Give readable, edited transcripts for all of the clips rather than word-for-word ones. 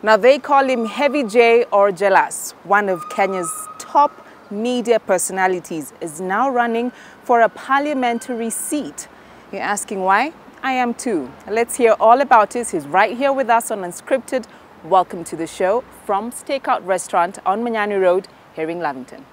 Now they call him Heavy J or Jelas, one of Kenya's top media personalities, is now running for a parliamentary seat. You're asking why? I am too. Let's hear all about it. He's right here with us on Unscripted. Welcome to the show from Stakeout Restaurant on Manyani Road here in Lavington.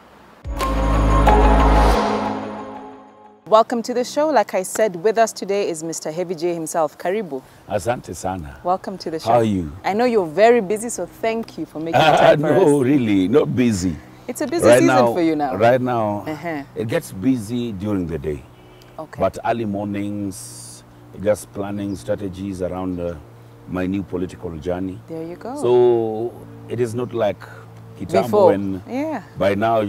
Welcome to the show. Like I said, with us today is Mr. Heavy J himself. Karibu. Asante sana. Welcome to the show. How are you? I know you're very busy, so thank you for making time for us. No, really, not busy. It's a busy season for you now. Right now, it gets busy during the day. Okay. But early mornings, just planning strategies around my new political journey. There you go. So it is not like Kitambo when by now,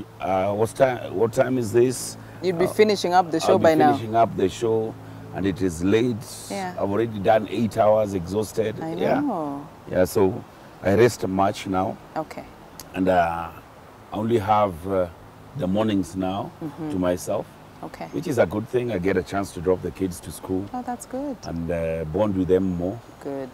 what time is this? You'd be finishing up the show by now. Finishing up the show, and it is late. Yeah. I've already done 8 hours, exhausted. I know. Yeah, so I rest much now. Okay. And I only have the mornings now to myself. Okay. Which is a good thing. I get a chance to drop the kids to school. Oh, that's good. And bond with them more. Good.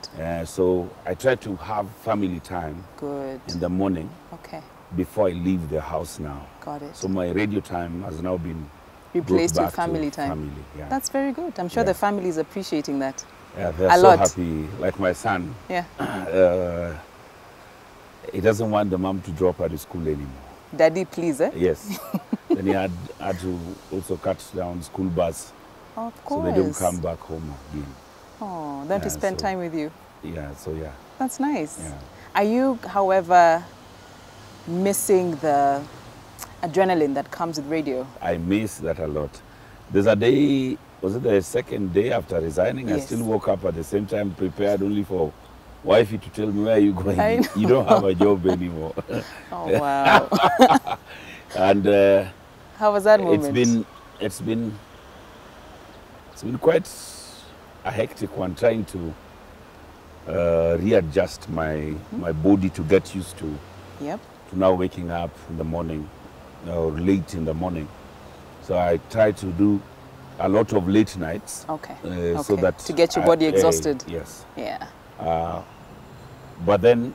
So I try to have family time. Good. In the morning. Okay. Before I leave the house now. Got it. So my radio time has now been replaced with family time. Family, yeah. That's very good. I'm sure the family is appreciating that. Yeah, they're so happy. Like my son. Yeah. He doesn't want the mom to drop her to school anymore. Daddy, please, eh? Yes. Then he had to also cut down school bus. Of course. So they don't come back home again. Oh, then to spend time with you. Yeah, so yeah. That's nice. Yeah. Are you, however, missing the adrenaline that comes with radio? I miss that a lot. There's a day, was it the second day after resigning? Yes. I still woke up at the same time, prepared only for wifey to tell me where you going. You don't have a job anymore. Oh, wow. And how was that moment? It's been quite a hectic one, trying to readjust my body to get used to now waking up in the morning or late in the morning. So I try to do a lot of late nights. Okay. So that to get your body exhausted. Yes. Yeah. But then,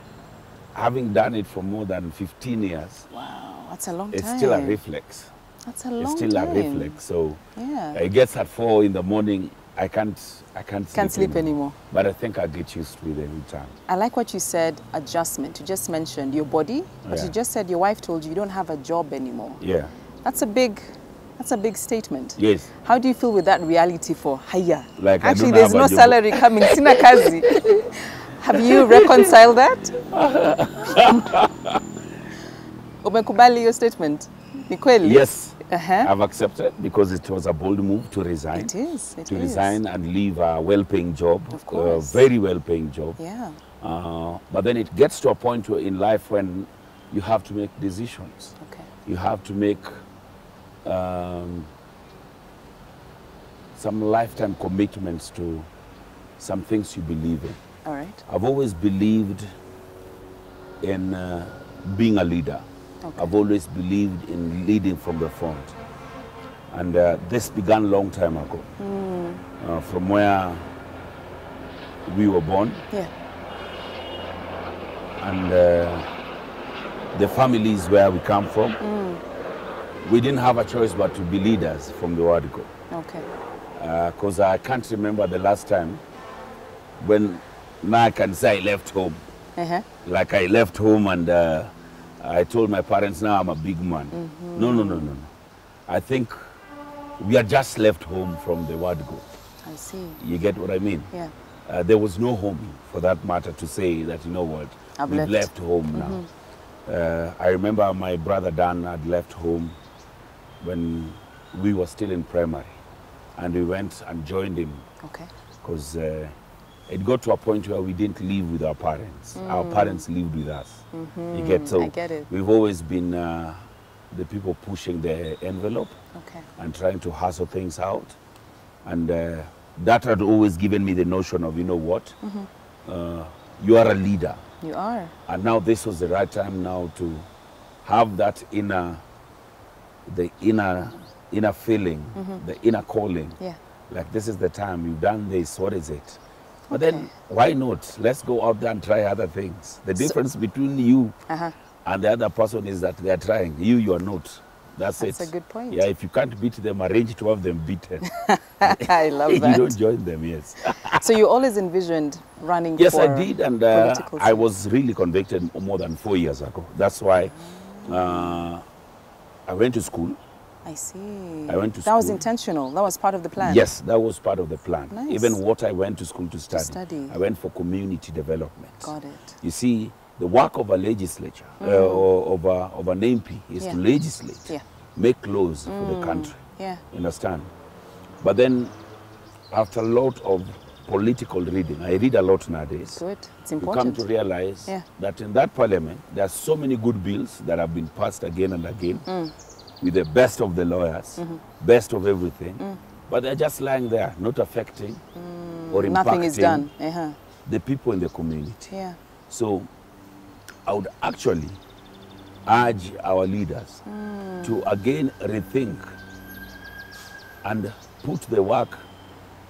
having done it for more than 15 years, wow, that's a long time. It's still a reflex. That's a long time. It's still a reflex. So yeah. It gets at 4 in the morning. I can't sleep anymore. But I think I get used to it every time. I like what you said, adjustment. You just mentioned your body, but you just said your wife told you don't have a job anymore. Yeah. That's a big statement. Yes. How do you feel with that reality for haya? Like actually, there's no salary coming. Sina kazi. Have you reconciled that? Umekubali your statement? Ni kweli? Yes. I've accepted because it was a bold move to resign. It is. To resign and leave a well-paying job. Of course. A very well-paying job. Yeah. But then it gets to a point in life when you have to make decisions. Okay. You have to make some lifetime commitments to some things you believe in. All right. I've always believed in being a leader. Okay. I've always believed in leading from the front. And this began a long time ago. From where we were born. Yeah. And the families where we come from. We didn't have a choice but to be leaders from the word go. Okay. Because I can't remember the last time when now I can say I left home. Like I left home and I told my parents, now I'm a big man. No. I think we had just left home from the word go. I see. You get what I mean? Yeah. There was no home, for that matter, to say that, you know what, we've left home now. I remember my brother Dan had left home when we were still in primary. And we went and joined him. Okay. Because it got to a point where we didn't live with our parents. Our parents lived with us. You get so. I get it. We've always been the people pushing the envelope and trying to hustle things out. And that had always given me the notion of, you know what, you are a leader. You are. And now this was the right time now to have that inner feeling, the inner calling. Yeah. Like, this is the time, you've done this, what is it? But then, why not? Let's go out there and try other things. The difference between you and the other person is that they are trying. You are not. That's it. That's a good point. Yeah, if you can't beat them, arrange to have them beaten. I love that. You don't join them, yes. So you always envisioned running yes, for I did, and I was really convicted more than 4 years ago. That's why I went to school. I see. I went to school. That was intentional. That was part of the plan. Yes, that was part of the plan. Nice. Even what I went to school to study. I went for community development. Got it. You see, the work of a legislature, or of an MP, is to legislate, make laws for the country. Yeah. You understand? But then, after a lot of political reading, I read a lot nowadays. Good. It's important. You come to realize that in that parliament, there are so many good bills that have been passed again and again with the best of the lawyers, best of everything, but they're just lying there, not affecting or impacting nothing is done. The people in the community. Yeah. So I would actually urge our leaders to again rethink and put the work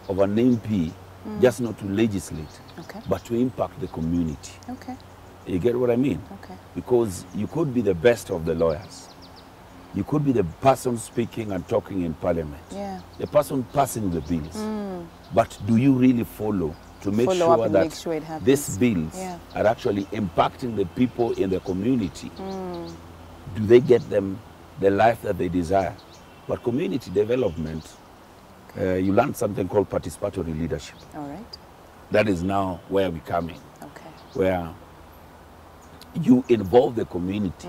of an MP just not to legislate, but to impact the community. Okay. You get what I mean? Okay. Because you could be the best of the lawyers. You could be the person speaking and talking in parliament. Yeah. The person passing the bills. But do you really follow to make sure that these bills are actually impacting the people in the community? Do they get them the life that they desire? But community development, you learn something called participatory leadership. All right. That is now where we come in. Okay. Where you involve the community.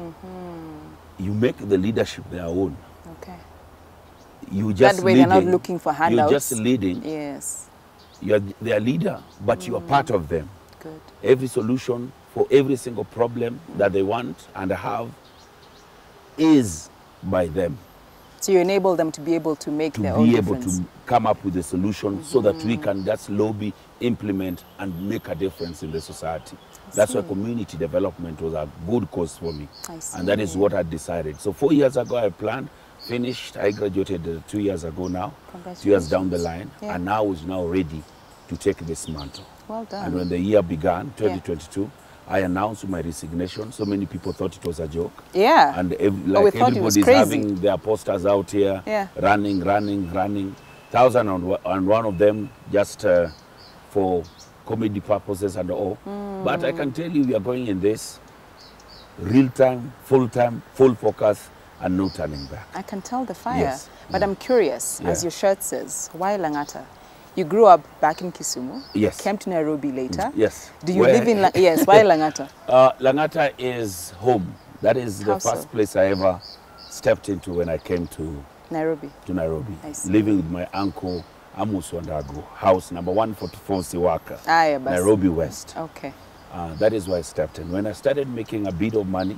You make the leadership their own. Okay. You just that way they're not looking for handouts. You're just leading. Yes. You're their leader, but you are part of them. Good. Every solution for every single problem that they want and have is by them. So you enable them to be able to make their own difference. To be able to come up with a solution so that we can just lobby, implement, and make a difference in the society. That's why community development was a good cause for me. And that is what I decided. So 4 years ago I planned, finished, I graduated 2 years ago now, 2 years down the line, and now is now ready to take this mantle. Well done. And when the year began, 2022, I announced my resignation. So many people thought it was a joke. Yeah. And everybody's having their posters out here, running. 1,001 of them just for comedy purposes and all. But I can tell you, we are going in this real time, full focus, and no turning back. I can tell the fire. But I'm curious, as your shirt says, why Lang'ata? You grew up back in Kisumu. Yes. Came to Nairobi later. Yes. Do you live in yes, why Lang'ata? Lang'ata is home. That is the first place I ever stepped into when I came to Nairobi. Living with my uncle Amos Wandago, house number 144 Siwaka, Nairobi West. Okay. That is why I stepped in. When I started making a bit of money,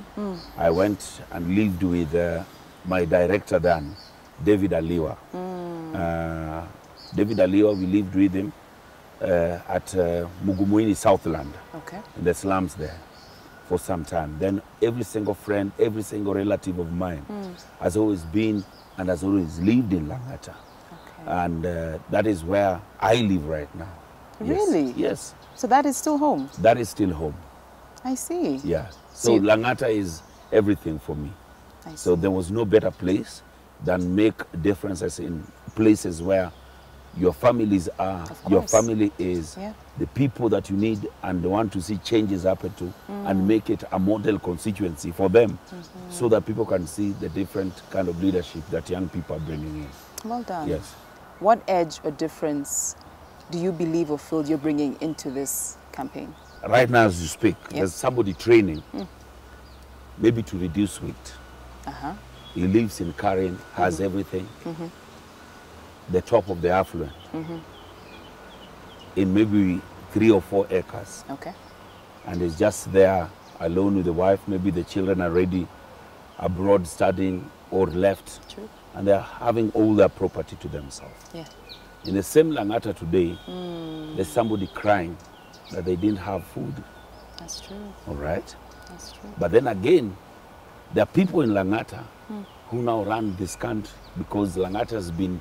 I went and lived with my director then, David Aliwa. David Aliwa, we lived with him at Mugumuini, Southland, in the slums there for some time. Then every single friend, every single relative of mine has always been and has always lived in Lang'ata. And that is where I live right now. Really? Yes. So that is still home? That is still home. I see. Yeah. So Lang'ata is everything for me. So there was no better place than make differences in places where your families are, your family is, the people that you need and want to see changes happen to, and make it a model constituency for them, so that people can see the different kind of leadership that young people are bringing in. Well done. Yes. What edge or difference do you believe or feel you're bringing into this campaign? Right now as you speak, there's somebody training, maybe to reduce weight. He lives in Karen, has everything. The top of the affluent, in maybe 3 or 4 acres. And he's just there alone with the wife. Maybe the children are already abroad studying or left. And they're having all their property to themselves. In the same Lang'ata today, there's somebody crying that they didn't have food. That's true. All right? That's true. But then again, there are people in Lang'ata who now run this country because Lang'ata has been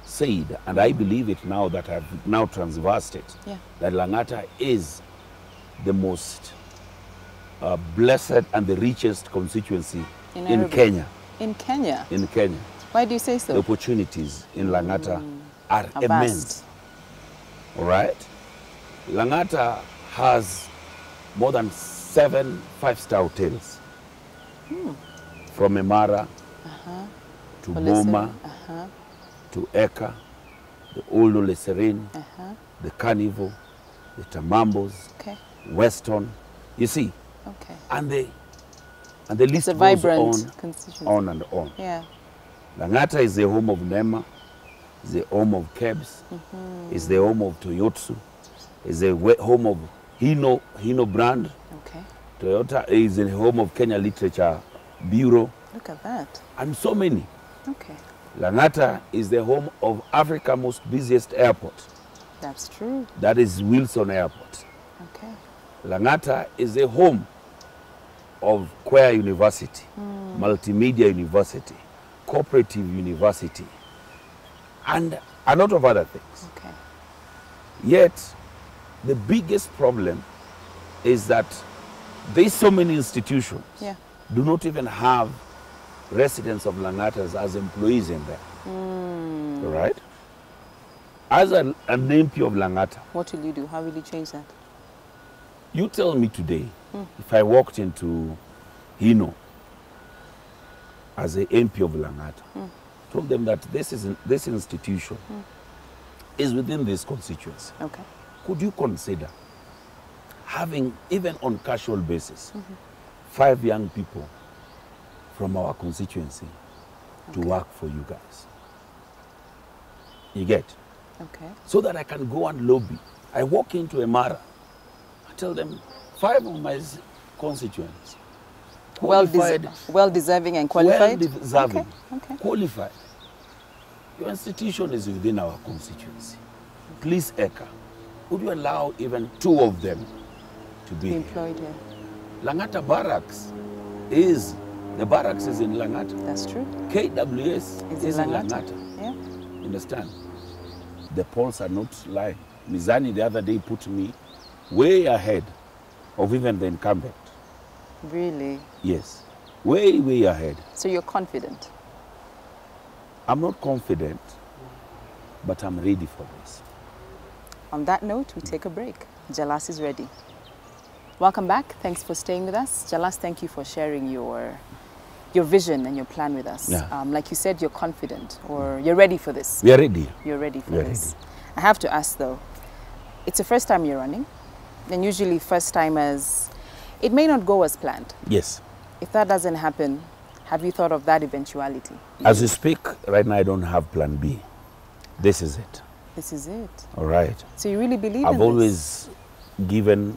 said, and I believe it now that I've now transversed it, that Lang'ata is the most blessed and the richest constituency in Kenya. In Kenya? In Kenya. Why do you say so? The opportunities in Lang'ata are immense. All right? Lang'ata has more than 7 5-star hotels. From Emara to Boma to Eka, the Old Ole Serene, the Carnival, the Tamambos, Weston. You see? And the list goes on and on. Yeah. Lang'ata is the home of Nema, is the home of Kebs, is the home of Toyotsu, is the home of Hino brand. Toyota is the home of Kenya Literature Bureau. Look at that. And so many. Lang'ata is the home of Africa's most busiest airport. That's true. That is Wilson Airport. Lang'ata is the home of Queer University, Multimedia University, Cooperative University, and a lot of other things. Yet, the biggest problem is that there's so many institutions do not even have residents of Lang'ata as employees in them. All right? As an MP of Lang'ata, what will you do? How will you change that? You tell me today, if I walked into Hino as an MP of Lang'ata, told them that this institution is within this constituency. Could you consider having, even on casual basis, 5 young people from our constituency to work for you guys? You get? So that I can go and lobby. I walk into Emara, I tell them 5 of my constituents, well deserving and qualified? Well deserving, qualified. Your institution is within our constituency. Please, Eka, would you allow even 2 of them to be employed here? Lang'ata Barracks is, the barracks is in Lang'ata. That's true. KWS is in Lang'ata. You understand? The polls are not lying. Mizani the other day put me way ahead of even the incumbent. Really? Yes. Way, way ahead. So you're confident? I'm not confident, but I'm ready for this. On that note, we take a break. Jalas is ready. Welcome back. Thanks for staying with us. Jalas, thank you for sharing your vision and your plan with us. Like you said, you're confident, or you're ready for this. We are ready. You're ready for this. I have to ask though, it's the first time you're running, and usually first timers, it may not go as planned. Yes. If that doesn't happen, have you thought of that eventuality? As we speak, right now I don't have plan B. This is it. This is it. All right. So you really believe in I've always given,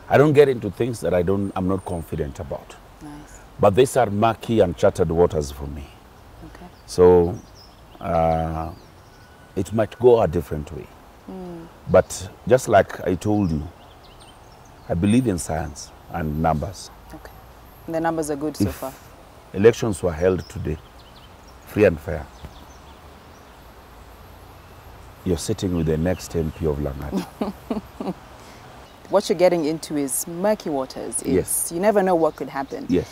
I don't get into things that I'm not confident about. Nice. But these are murky and charted waters for me. So it might go a different way. But just like I told you, I believe in science and numbers. And the numbers are good so far. Elections were held today, free and fair. You're sitting with the next MP of Lang'ata. What you're getting into is murky waters. Yes. You never know what could happen. Yes.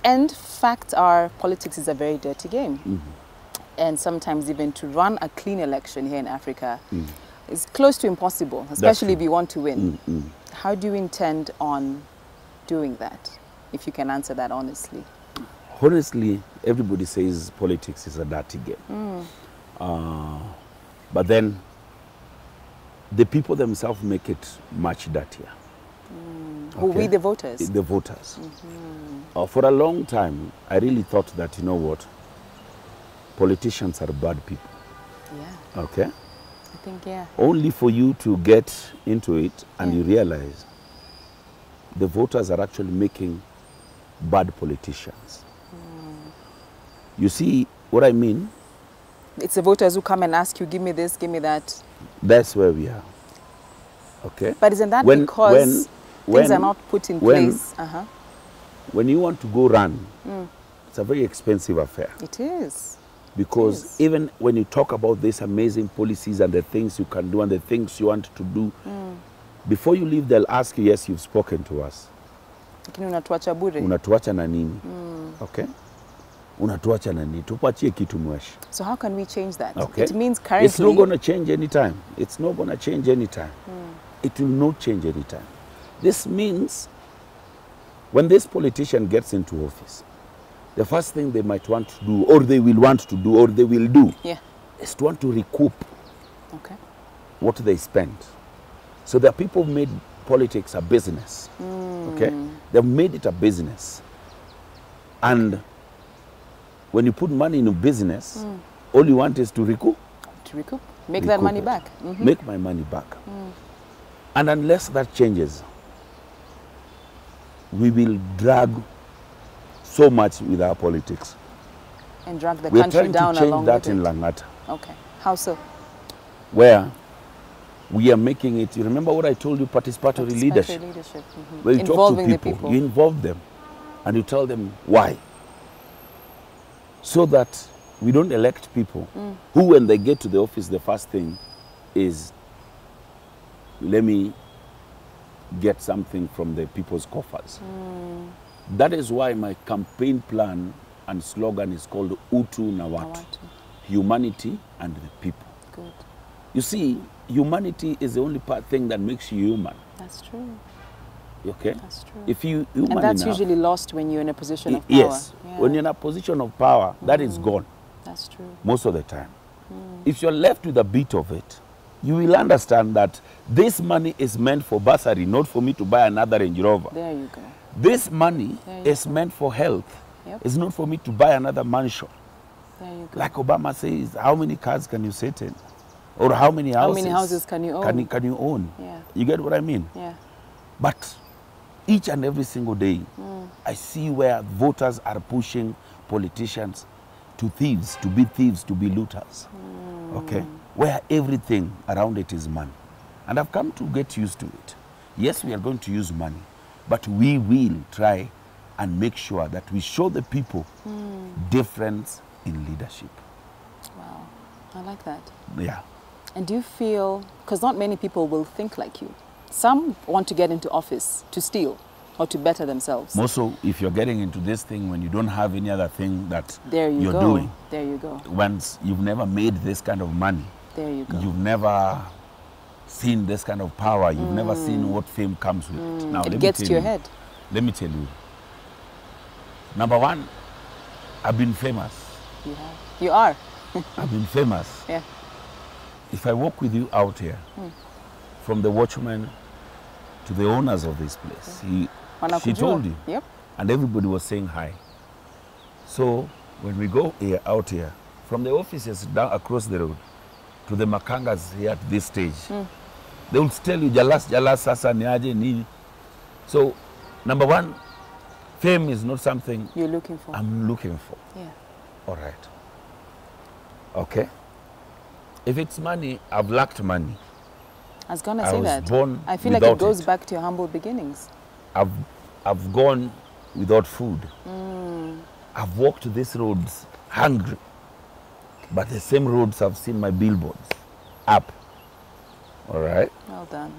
And facts are, politics is a very dirty game. And sometimes even to run a clean election here in Africa is close to impossible, especially if you want to win. How do you intend on doing that, if you can answer that honestly? Honestly, everybody says politics is a dirty game. But then the people themselves make it much dirtier. Who, we the voters? The voters. For a long time, I really thought that, you know what, politicians are bad people. Okay? I think, Only for you to get into it and you realize the voters are actually making bad politicians. You see what I mean? It's the voters who come and ask you, give me this, give me that. That's where we are. Okay? But isn't that because things are not put in place? When you want to go run, it's a very expensive affair. It is. Because even when you talk about these amazing policies and the things you can do and the things you want to do, before you leave, they'll ask you, yes, you've spoken to us. Unatuacha bure. Unatuacha na nini? Okay? Unatuacha na nini? Tupatie kitu mweshi. So how can we change that? Okay. It means currently... It's not going to change anytime. It's not going to change anytime. It will not change anytime. This means when this politician gets into office, the first thing they might want to do, or they will want to do, or they will do, is to want to recoup what they spend. So there are people who made politics a business. Okay? They've made it a business. And when you put money in a business, all you want is to recoup. To recoup. Make that money back. Make my money back. And unless that changes, we will drag so much with our politics. And drag the country down along with it. We're trying to change that in Lang'ata. Okay. How so? Where we are making it, you remember what I told you, participatory leadership. Where you Involving talk to people, you involve them, and you tell them why. So that we don't elect people who, when they get to the office, the first thing is, let me get something from the people's coffers. That is why my campaign plan and slogan is called Utu na Watu. Humanity and the people. Good. You see, humanity is the only thing that makes you human. That's true. Okay? That's true. If you human and that's enough, usually lost when you're in a position of power. Yes. When you're in a position of power, that is gone. That's true. Most of the time. If you're left with a bit of it, you will understand that this money is meant for bursary, not for me to buy another Range Rover. There you go. This money is meant for health. It's not for me to buy another mansion. There you go. Like Obama says, how many cars can you sit in? Or how many houses can you own? Can you own? Yeah. You get what I mean? Yeah. But each and every single day, I see where voters are pushing politicians to thieves, to be looters. Okay? Where everything around it is money. And I've come to get used to it. Yes, we are going to use money, but we will try and make sure that we show the people difference in leadership. Wow, I like that. Yeah. And do you feel, because not many people will think like you. Some want to get into office to steal or to better themselves. Also, if you're getting into this thing when you don't have any other thing that you're doing. There you go. Once you've never made this kind of money. There you go. You've never seen this kind of power. You've never seen what fame comes with. Now, it gets to your head. Let me tell you. Number one, I've been famous. You have. You are. I've been famous. Yeah. If I walk with you out here, from the watchman to the owners of this place, she told you. Yep. And everybody was saying hi. So when we go out here, from the offices down across the road to the Makangas here at this stage, they will tell you, Jalas, sasa niaje, nini. So, number one, fame is not something you're looking for. I'm looking for. Yeah. All right. Okay. If it's money, I've lacked money. I was going to say that. I feel like it goes back to your humble beginnings. I've gone without food. I've walked these roads hungry. But the same roads I've seen my billboards up. All right? Well done.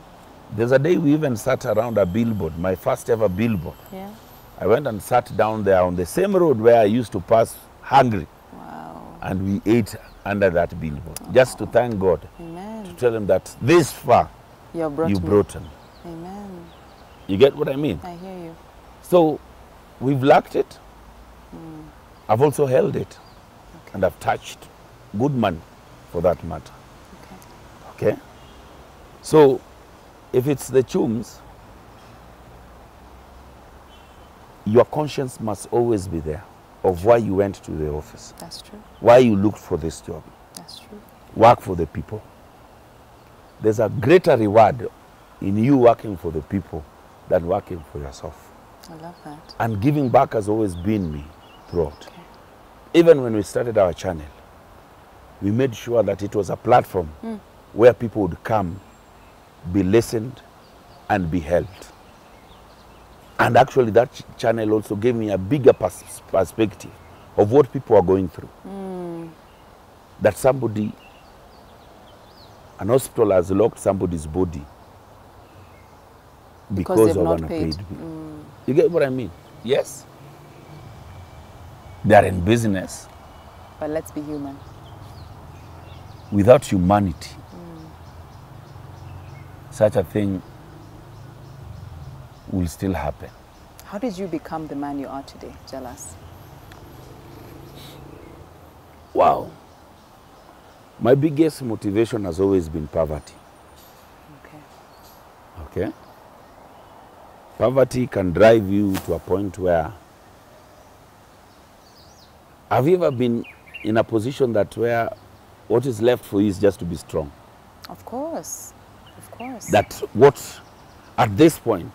There's a day we even sat around a billboard, my first ever billboard. Yeah. I went and sat down there on the same road where I used to pass hungry. Wow. And we ate under that billboard, just to thank God. Amen. To tell him that this far you brought him. Amen. You get what I mean? I hear you. So we've lacked it. I've also held it. Okay. And I've touched good money for that matter. Okay. Okay? So if it's the chums, your conscience must always be there of why you went to the office. That's true. Why you looked for this job. That's true. Work for the people. There's a greater reward in you working for the people than working for yourself. I love that. And giving back has always been me throughout. Okay. Even when we started our channel, we made sure that it was a platform where people would come, be listened, and be helped. And actually that channel also gave me a bigger perspective of what people are going through. that somebody, an hospital has locked somebody's body because of unpaid bill. You get what I mean? Yes. They are in business. But let's be human. Without humanity, such a thing will still happen. How did you become the man you are today, Jalas? Wow. My biggest motivation has always been poverty. Okay? Poverty can drive you to a point where... Have you ever been in a position that where what is left for you is just to be strong? Of course. Of course. That what, at this point,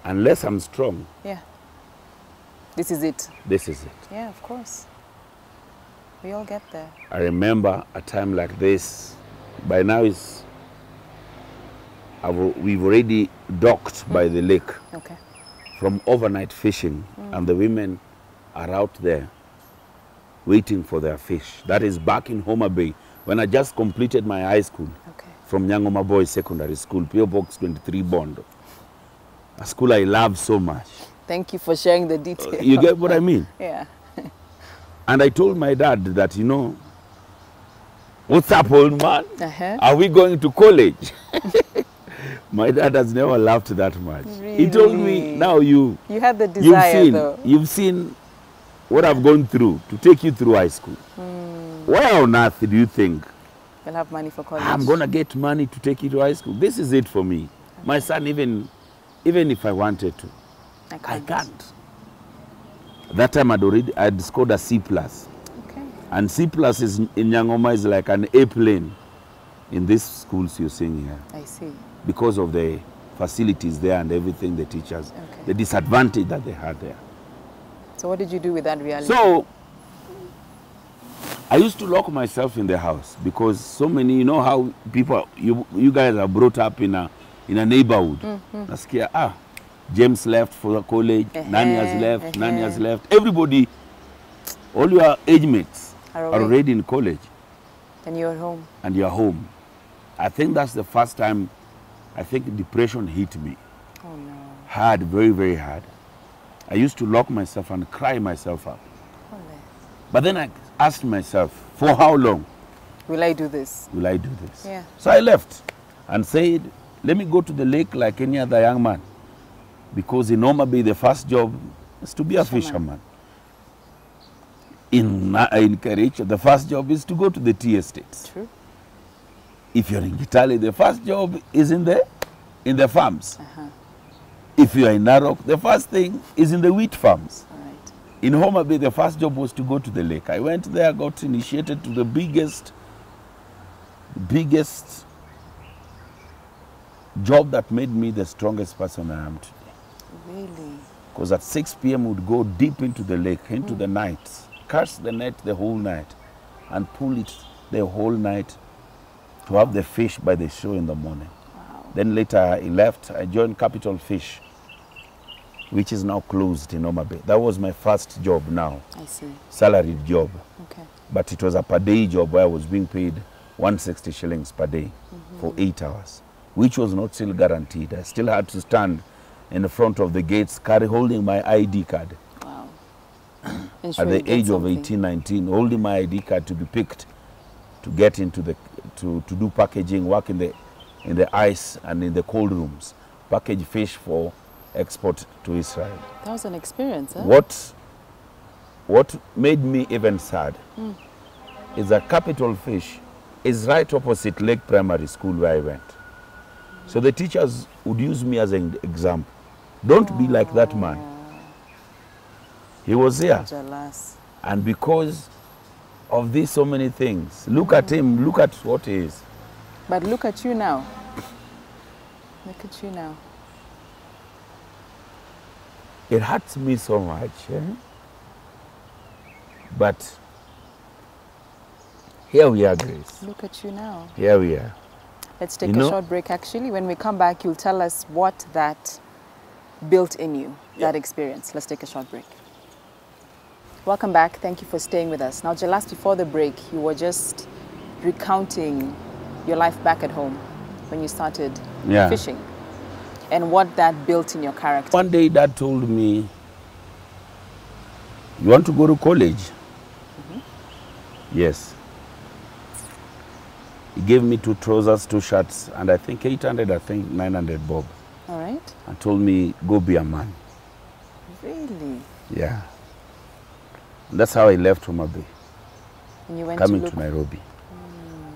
unless I'm strong... Yeah. This is it. This is it. Yeah, of course. We all get there. I remember a time like this. By now we've already docked by the lake from overnight fishing, and the women are out there waiting for their fish. That is back in Homa Bay, when I just completed my high school from Nyangoma Boys Secondary School, PO Box 23 Bondo. A school I love so much. Thank you for sharing the details. You get what I mean? Yeah. And I told my dad that, you know, what's up, old man? Are we going to college? My dad has never laughed that much. Really? He told me, now you had the desire, though. You've seen what I've gone through to take you through high school. Where on earth do you think you'll have money for college? I'm going to get money to take you to high school? This is it for me. My son, even if I wanted to, I can't. That time I'd scored a C+. And C+ is in Nyangoma is like an A plane in these schools you're seeing here. I see. Because of the facilities there and everything, the teachers, the disadvantage that they had there. So what did you do with that reality? So I used to lock myself in the house because so many, you know how people, you guys are brought up in a neighborhood. Nasikia, James left for college, Nani has left, Nani has left. Everybody, all your age mates are already in college. And you're home. And you're home. I think that's the first time I think depression hit me. Oh no. Hard, very, very hard. I used to lock myself and cry myself up. Oh, but then I asked myself, for how long? Will I do this? Will I do this? Yeah. So I left and said, let me go to the lake like any other young man. Because in Homa Bay, the first job is to be a fisherman. In Kericho, the first job is to go to the tea estates. True. If you're in Kitale, the first job is in the farms. If you are in Narok, the first thing is in the wheat farms. Right. In Homa Bay, the first job was to go to the lake. I went there, got initiated to the biggest job that made me the strongest person I am today. Really? Because at 6 p.m. we'd go deep into the lake, into the night, cast the net the whole night, and pull it the whole night to have the fish by the show in the morning. Wow. Then later I left, I joined Capital Fish, which is now closed in Homa Bay. That was my first job now. I see. Salaried job. Okay. But it was a per day job where I was being paid 160 shillings per day for 8 hours, which was not still guaranteed. I still had to stand in the front of the gates, holding my ID card. Wow. At the age of 18, 19, holding my ID card to be picked, to get into the, to do packaging, work in the ice and in the cold rooms, package fish for export to Israel. That was an experience, huh? What made me even sad is that Capital Fish is right opposite Lake Primary School where I went. So the teachers would use me as an example. Don't be like that man. He was there. And because of these so many things, look at him, look at what he is. But look at you now. Look at you now. It hurts me so much. But here we are, Grace. Look at you now. Here we are. Let's take a short break, actually. When we come back, you'll tell us what that built in you, that experience. Let's take a short break. Welcome back. Thank you for staying with us. Now, Jalas, before the break, you were just recounting your life back at home when you started fishing and what that built in your character. One day, Dad told me, "You want to go to college?" Yes. He gave me 2 trousers, 2 shirts, and I think 800, I think 900 bob. All right. And told me, "Go be a man." Really? Yeah. And that's how I left Homa Bay. And you went coming to Nairobi.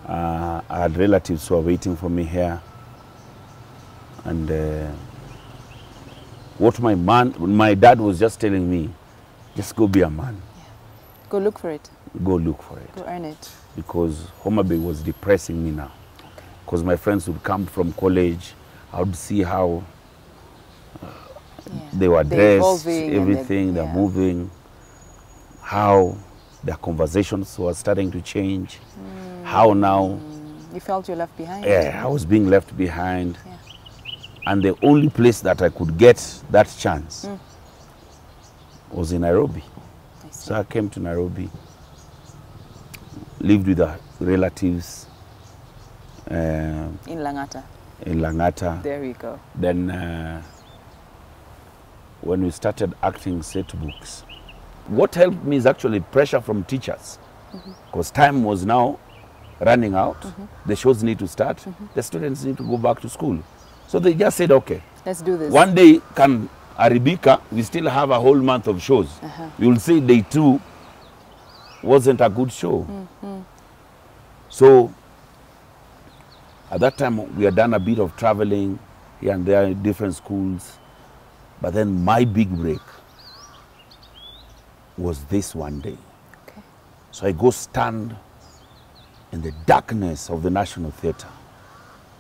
I had relatives who were waiting for me here. And what my dad was just telling me, just go be a man. Yeah. Go look for it. Go look for it. Go earn it. Because Homa Bay was depressing me now. Because my friends would come from college, I would see how they were dressed, everything, they're moving, how their conversations were starting to change, how now... You felt you left behind? Yeah, I was being left behind. Yeah. And the only place that I could get that chance was in Nairobi. So I came to Nairobi, lived with our relatives. In Lang'ata? In Lang'ata. There we go. Then when we started acting set books, what helped me is actually pressure from teachers. Because time was now running out. The shows need to start. The students need to go back to school. So they just said, okay, let's do this. One day, can Aribika, we still have a whole month of shows. You'll say day 2 wasn't a good show. So at that time, we had done a bit of traveling here and there in different schools. But then my big break was this one day. Okay. So I go stand in the darkness of the National Theatre,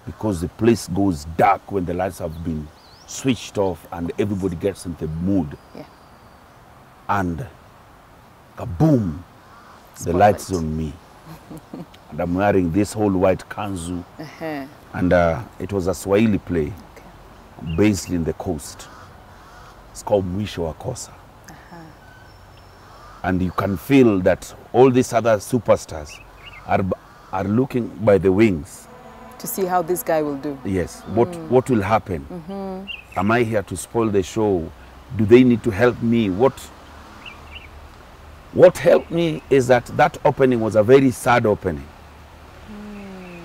because the place goes dark when the lights have been switched off and everybody gets in the mood. Yeah. And kaboom, the lights on me. And I'm wearing this whole white kanzu. And it was a Swahili play based in the coast. It's called Mwisho wa Kosa. And you can feel that all these other superstars are looking by the wings. To see how this guy will do. Yes. What will happen? Am I here to spoil the show? Do they need to help me? What helped me is that opening was a very sad opening.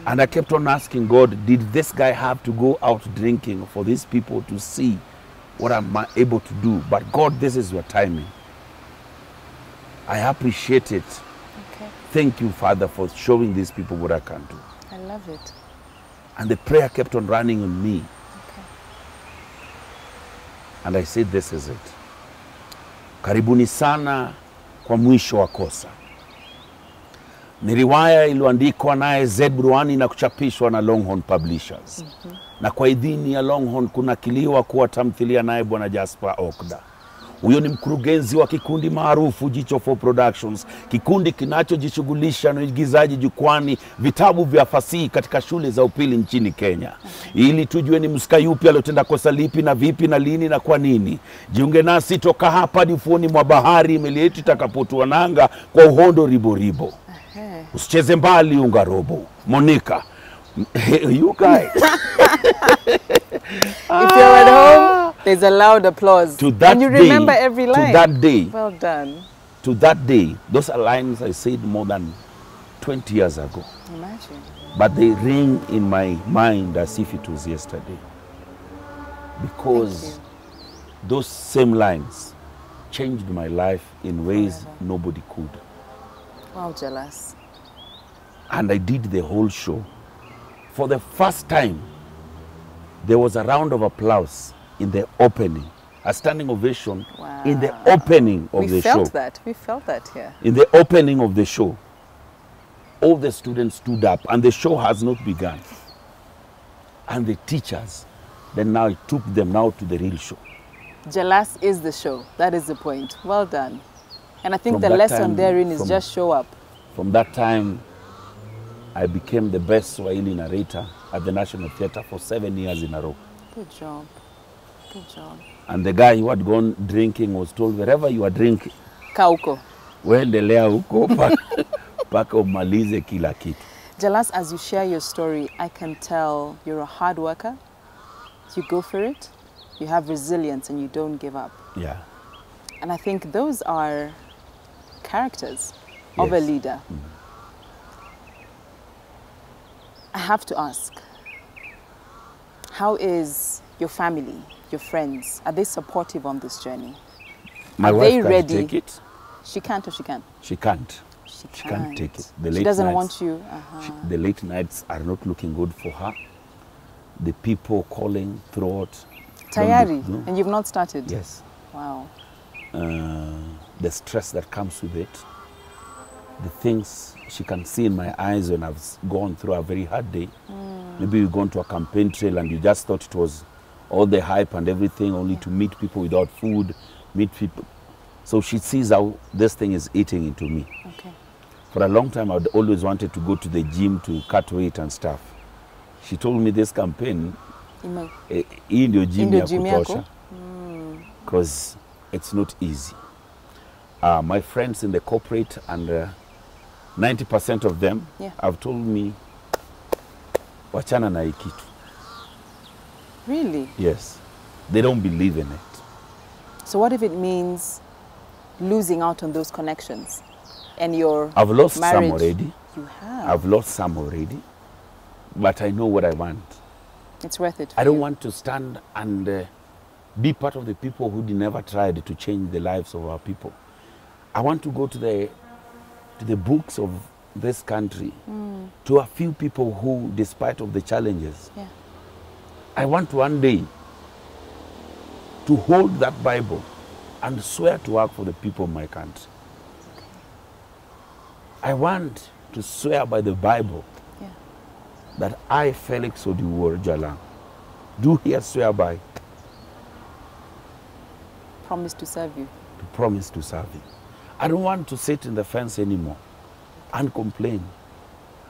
And I kept on asking God, did this guy have to go out drinking for these people to see what I'm able to do? But God, this is your timing. I appreciate it. Okay. Thank you, Father, for showing these people what I can do. I love it. And the prayer kept on running on me. Okay. And I said, this is it. Karibuni sana kwa Mwisho wa Kosa. Ni riwaya iliyoandikwa naye Zed Bruani na kuchapishwa na Longhorn Publishers. Na kwa idhini ya Longhorn kunakiliwa kuwa tamthilia naye Bwana Jasper Okda. Huyo ni mkurugenzi wa kikundi maarufu Jicho 4 Productions, kikundi kinachojishughulisha na uigizaji jukwani vitabu vya fasihi katika shule za upili nchini Kenya. Ili tujue ni msika yupi aliyotenda kosa lipi na vipi na lini na kwa nini. Jiunge nasi toka hapa hadi ufuoni mwa bahari, meli yetu itakapotua nanga kwa uhondo ribo. Usicheze mbali unga robo. Monica, you guys. If you're at home, there's a loud applause. To that and you day, remember every line. To that day. Well done. To that day, those are lines I said more than 20 years ago. Imagine. But they ring in my mind as if it was yesterday. Because those same lines changed my life in ways nobody could. Wow, Jalas. And I did the whole show. For the first time, there was a round of applause in the opening, a standing ovation in the opening of the show. We felt that here. In the opening of the show, all the students stood up and the show has not begun. And the teachers, then now it took them now to the real show. Jalas is the show. That is the point. Well done. And I think the lesson therein is just show up. From that time, I became the best Swahili narrator at the National Theatre for 7 years in a row. Good job. Good job. And the guy who had gone drinking was told, wherever you are drinking, Kauko. Wendelea huko paka umalize kila kitu. Jalas, as you share your story, I can tell you're a hard worker. You go for it. You have resilience and you don't give up. Yeah. And I think those are characters of a leader. I have to ask, how is your family, your friends? Are they supportive on this journey? My are wife they can't ready? take it. She can't or she can? She can't. She can't take it. She doesn't want you. The late nights are not looking good for her. The people calling throughout. Tayari, and you've not started? Yes. Wow. The stress that comes with it. The things she can see in my eyes when I've gone through a very hard day. Maybe you've gone to a campaign trail and you just thought it was all the hype and everything, only to meet people without food, meet people. So she sees how this thing is eating into me. Okay. For a long time, I'd always wanted to go to the gym to cut weight and stuff. She told me this campaign, hii ndio gym ya kutosha, because it's not easy. My friends in the corporate and 90% of them have told me, wachana na hii kitu. Really? Yes. They don't believe in it. So what if it means losing out on those connections and your I've lost marriage? some already. You have? I've lost some already. But I know what I want. It's worth it. I don't want to stand and be part of the people who never tried to change the lives of our people. I want to go to the books of this country, to a few people who, despite of the challenges, I want one day to hold that Bible and swear to work for the people of my country. I want to swear by the Bible that I, Felix Odiwuor Jalang'o, do here swear by. Promise to serve you. To promise to serve you. I don't want to sit in the fence anymore and complain.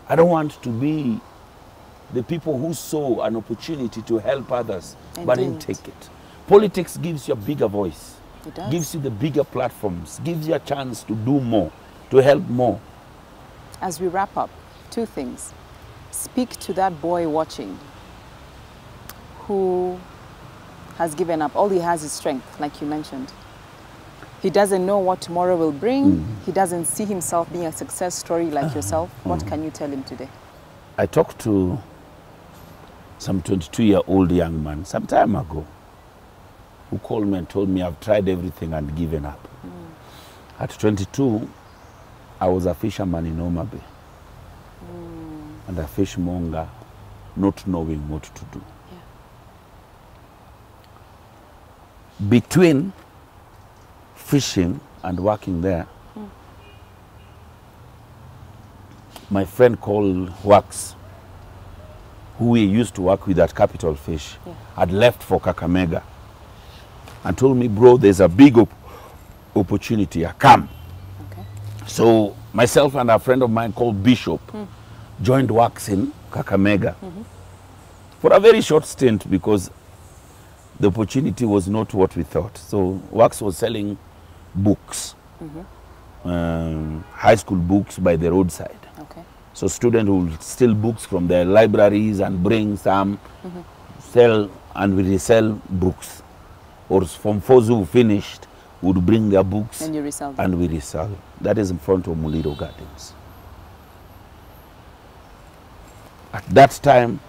I don't want to be the people who saw an opportunity to help others but didn't take it. Politics gives you a bigger voice. It does. Gives you the bigger platforms, gives you a chance to do more, to help more. As we wrap up, two things. Speak to that boy watching who has given up. All he has is strength, like you mentioned. He doesn't know what tomorrow will bring. He doesn't see himself being a success story like yourself. What can you tell him today? I talked to some 22-year-old young man some time ago who called me and told me I've tried everything and given up. At 22, I was a fisherman in Homa Bay and a fishmonger, not knowing what to do. Between fishing and working there, my friend called Wax, who we used to work with at Capital Fish, had left for Kakamega and told me, bro, there's a big opportunity, come. So myself and a friend of mine called Bishop joined Wax in Kakamega for a very short stint because the opportunity was not what we thought. So Wax was selling books, high school books by the roadside. So students will steal books from their libraries and bring some, sell and we resell books. Or from those who finished would bring their books and you resell them. And we resell. That is in front of Muliro Gardens. At that time,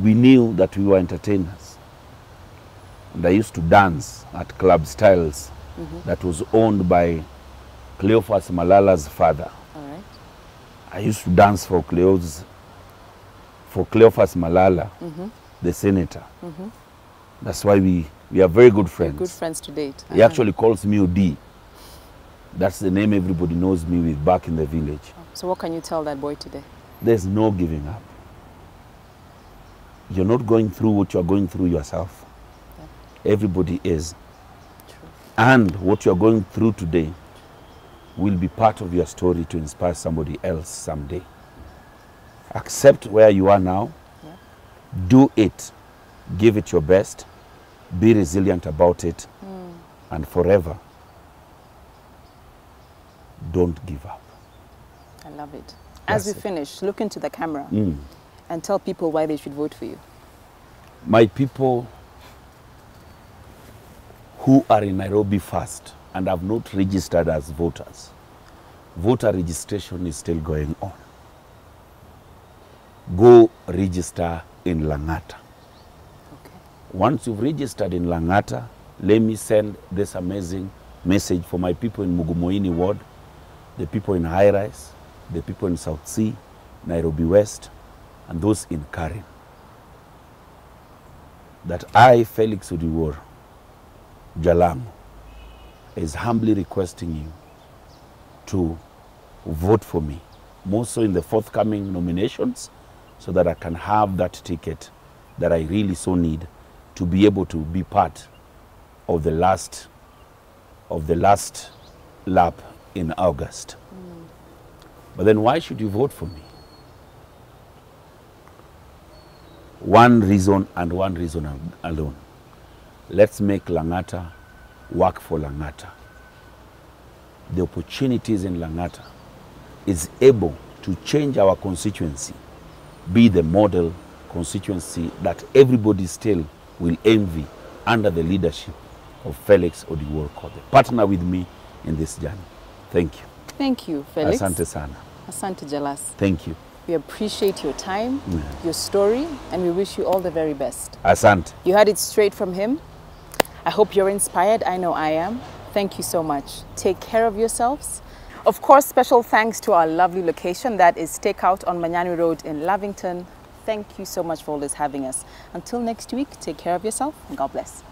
we knew that we were entertainers. And I used to dance at Club Styles that was owned by Cleophas Malala's father. I used to dance for Cleophas Malala, the senator. That's why we are very good friends. You're good friends to date. He actually calls me Odi. That's the name everybody knows me with back in the village. So what can you tell that boy today? There's no giving up. You're not going through what you're going through yourself. Everybody is. True. And what you're going through today will be part of your story to inspire somebody else someday. Accept where you are now. Do it. Give it your best. Be resilient about it. And forever don't give up. I love it. As we finish, look into the camera and tell people why they should vote for you. My people who are in Nairobi first and have not registered as voters, voter registration is still going on. Go register in Lang'ata. Okay. Once you've registered in Lang'ata, let me send this amazing message for my people in Mugumoini Ward, the people in High Rise, the people in South Sea, Nairobi West, and those in Karen. That I, Felix Odiwuor, Jalang'o, is humbly requesting you to vote for me, more so in the forthcoming nominations, so that I can have that ticket that I really so need to be able to be part of the last lap in August. But then why should you vote for me? One reason and one reason alone. Let's make Lang'ata work for Lang'ata. The opportunities in Lang'ata is able to change our constituency, be the model constituency that everybody still will envy under the leadership of Felix Odiwuor. Partner with me in this journey. Thank you. Thank you, Felix. Asante sana. Asante Jalas. Thank you. We appreciate your time, your story, and we wish you all the very best. Asante. You heard it straight from him. I hope you're inspired. I know I am. Thank you so much. Take care of yourselves. Of course, special thanks to our lovely location, that is Stakeout on Manyani Road in Lavington. Thank you so much for always having us. Until next week, take care of yourself and God bless.